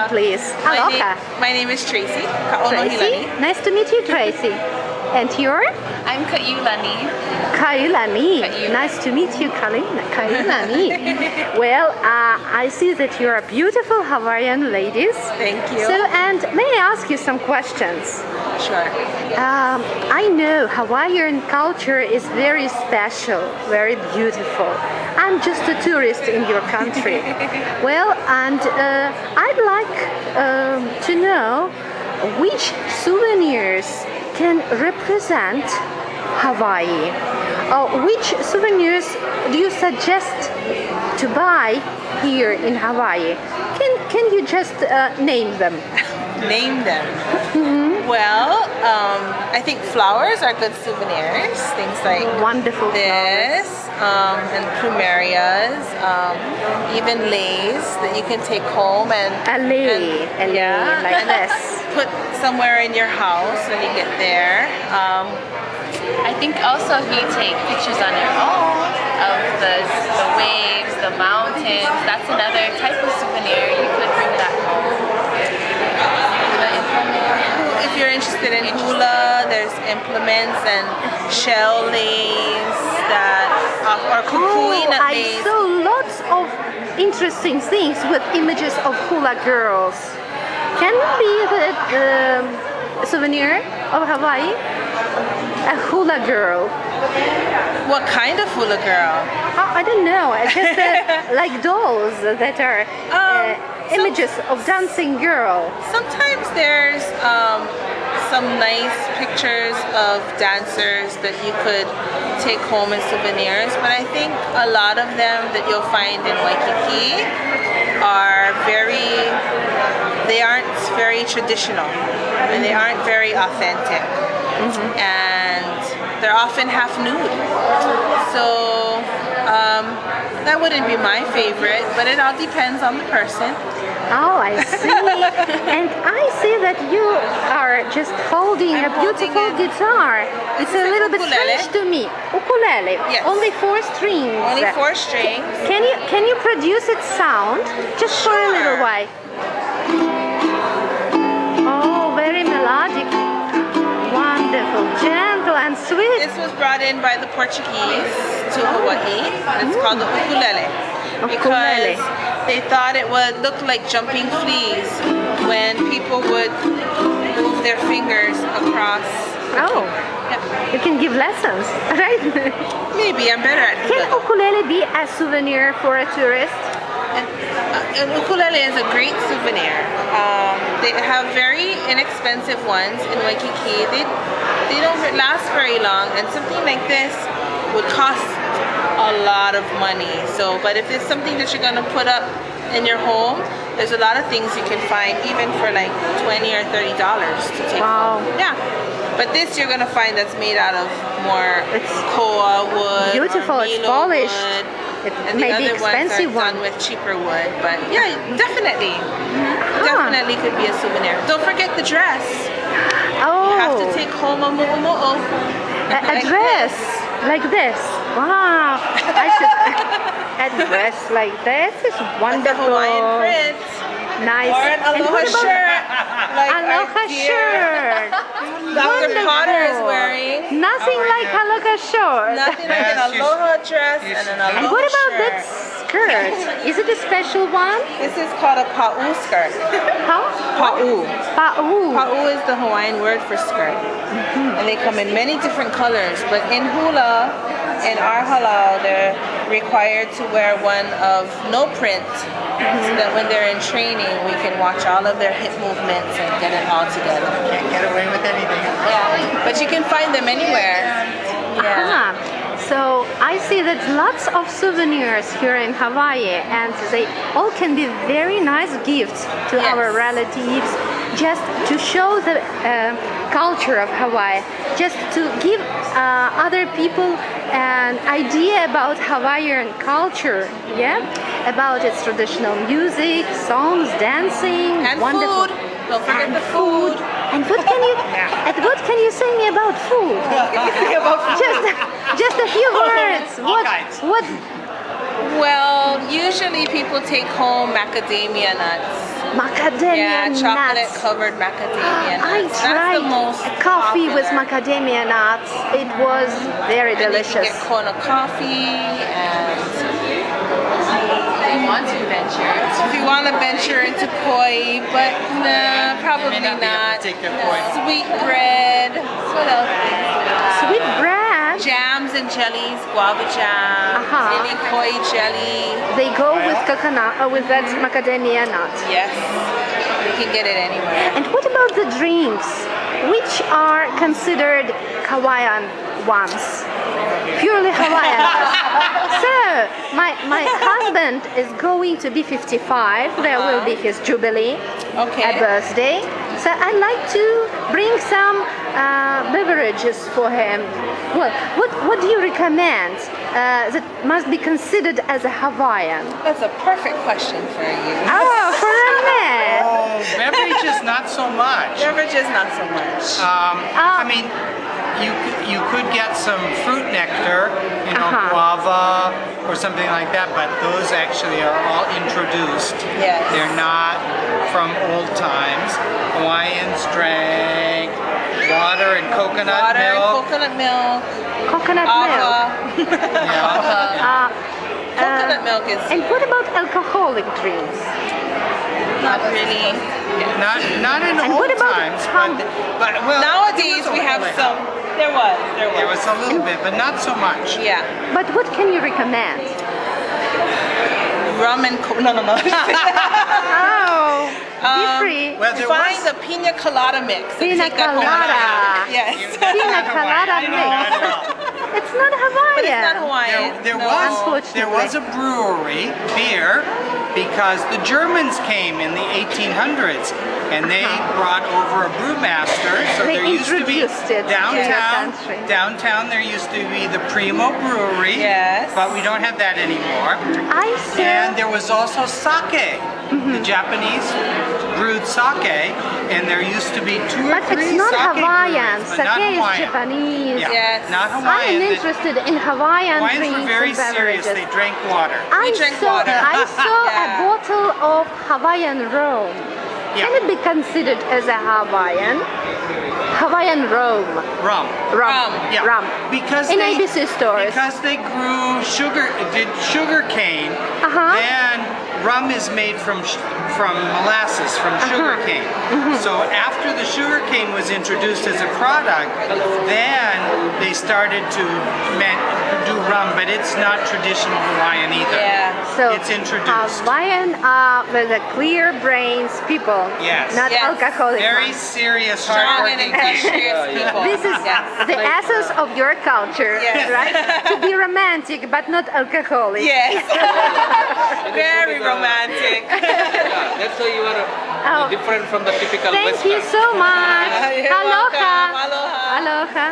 please. Aloha. My name is Tracy. Tracy. Nice to meet you, Tracy. And you're? I'm Kaiulani. Kaiulani. Nice to meet you, Kaiulani. Well, I see that you're beautiful Hawaiian ladies. Thank you. So, and may I ask you some questions? Sure. I know Hawaiian culture is very special, very beautiful. I'm just a tourist in your country. Well, and I'd like to know which souvenirs can represent Hawaii. Which souvenirs do you suggest to buy here in Hawaii? Can you just name them? Name them? Well, I think flowers are good souvenirs. Things like wonderful this, and plumerias, even leis that you can take home and like this. Put somewhere in your house when you get there. I think also if you take pictures on your own of the waves, the mountains, that's another type of souvenir. You could bring that home. If you're interested in hula, there's implements and shell leis that or kukuina leis. I saw lots of interesting things with images of hula girls. Can it be the souvenir of Hawaii? A hula girl. What kind of hula girl? I don't know. Just like dolls that are images of dancing girl. Sometimes there's some nice pictures of dancers that you could take home as souvenirs, but I think a lot of them that you'll find in Waikiki are they aren't very traditional and they aren't very authentic. And they're often half nude. So that wouldn't be my favorite, but it all depends on the person. Oh, I see. And I see that you are just holding a beautiful guitar. It's a little bit strange to me. Ukulele. Yes. Only 4 strings. Only 4 strings. Can you produce its sound just for a little while? Oh, very melodic. Wonderful, gentle and sweet. This was brought in by the Portuguese to Hawaii. It's called the ukulele. Because they thought it would look like jumping fleas when people would move their fingers across. Oh, yep. You can give lessons, right? Maybe, I'm better at Can ukulele be a souvenir for a tourist? An ukulele is a great souvenir. They have very inexpensive ones in Waikiki. They don't last very long, and something like this would cost a lot of money. So, but if it's something that you're gonna put up in your home, there's a lot of things you can find even for like $20 or $30 to take home. Yeah. But this you're gonna find that's made out of more koa wood. Beautiful, it's polished. Wood. It And may the be other expensive ones are done with cheaper wood, but yeah, definitely. Definitely could be a souvenir. Don't forget the dress. Oh. You have to take home a mo'omo'o. A dress like this. Wow. I should a dress like this is wonderful. Hawaiian print. Nice. Or an aloha shirt. Like aloha shirt. Dr. Potter is wearing. Nothing like aloha shirt. Nothing like an aloha dress and an aloha And what about shirt. that skirt? Is it a special one? This is called a pa'u skirt. How? Pa'u. Pa'u. Pa'u is the Hawaiian word for skirt. And they come in many different colors, but in hula, in our halau, they're required to wear one of no print, so that when they're in training, we can watch all of their hip movements and get it all together. Can't get away with anything. Yeah, but you can find them anywhere. Yeah. So I see that lots of souvenirs here in Hawaii, and they all can be very nice gifts to our relatives, just to show the culture of Hawaii, just to give other people an idea about Hawaiian culture, about its traditional music, songs, dancing, and wonderful food. Don't forget the food. And what can you say me about food? Just a few words. Well, usually people take home macadamia nuts. Macadamia Yeah, chocolate nuts. covered macadamia I nuts. tried That's the most coffee with popular. macadamia nuts. It was very And you delicious. can get Kona coffee, and They want to venture. if you want to venture into koi, but nah, probably not be able to not. take their koi. Sweet bread. What else? Sweet bread. Jams and jellies, guava jam, Uh-huh. any koi jelly. They go with coconut, with that macadamia nut. Yes, you can get it anywhere. And what about the drinks? Which are considered Hawaiian ones? Purely Hawaiian ones. So, my husband is going to be 55. There will be his jubilee, Okay. a birthday. So I'd like to bring some beverages for him. Well, what do you recommend that must be considered as a Hawaiian? That's a perfect question for you. Oh, for a man. Oh, beverages not so much. Beverages, not so much. I mean, you could get some fruit nectar, Uh-huh. guava or something like that, but those actually are all introduced. Yes. They're not from old times. Hawaiians drank water and coconut Water, milk. coconut milk, Coconut milk. agua. Yeah. Coconut milk is And what about alcoholic drinks? not really. Not in And old what about times, pump? but well, Nowadays there was we a have little some. There was. There was a little bit, but not so much. Yeah. But what can you recommend? Rum and no. Oh, be free. Well, there Find was the pina colada mix. and Pina take that home. colada. Yes. Pina colada Hawaiian. mix. Not at all. It's not Hawaiian. But it's not Hawaiian. There No. was a brewery, beer, because the Germans came in the 1800s and they brought over a brewmaster. So They there used to be introduced it to your downtown. country. Downtown there used to be the Primo Brewery. Yes. But we don't have that anymore. I And saw. there was also sake. The Japanese brewed sake, and there used to be two or But three it's not sake Hawaiian. breweries, but not Sake is Hawaiian. Japanese. Yeah, Yes. not I am Hawaiian. interested in Hawaiian Hawaiians drinks were very and serious. beverages. They drank water. I drink saw, water. I saw a Yeah. bottle of Hawaiian rum. Yeah. Can it be considered as a Hawaiian? Hawaiian rum. Rum. Rum. Yeah. Rum. Because In they, ABC stores. Because they grew sugar cane. Uh-huh. Then rum is made from molasses, from sugar cane. So after the sugar cane was introduced as a product, then they started to do rum, but it's not traditional Hawaiian either. Yeah. So It's introduced. Hawaiian with the clear brains people, Yes. not Yes. alcoholic Very ones. serious, Strong and hardworking people. industrious people. This is Yes. the essence of your culture, Yes. right? To be romantic but not alcoholic. Yes. Very romantic. Yeah, that's why you are Oh. different from the typical Thank Western. you so much. You're Aloha. welcome. Aloha. Aloha.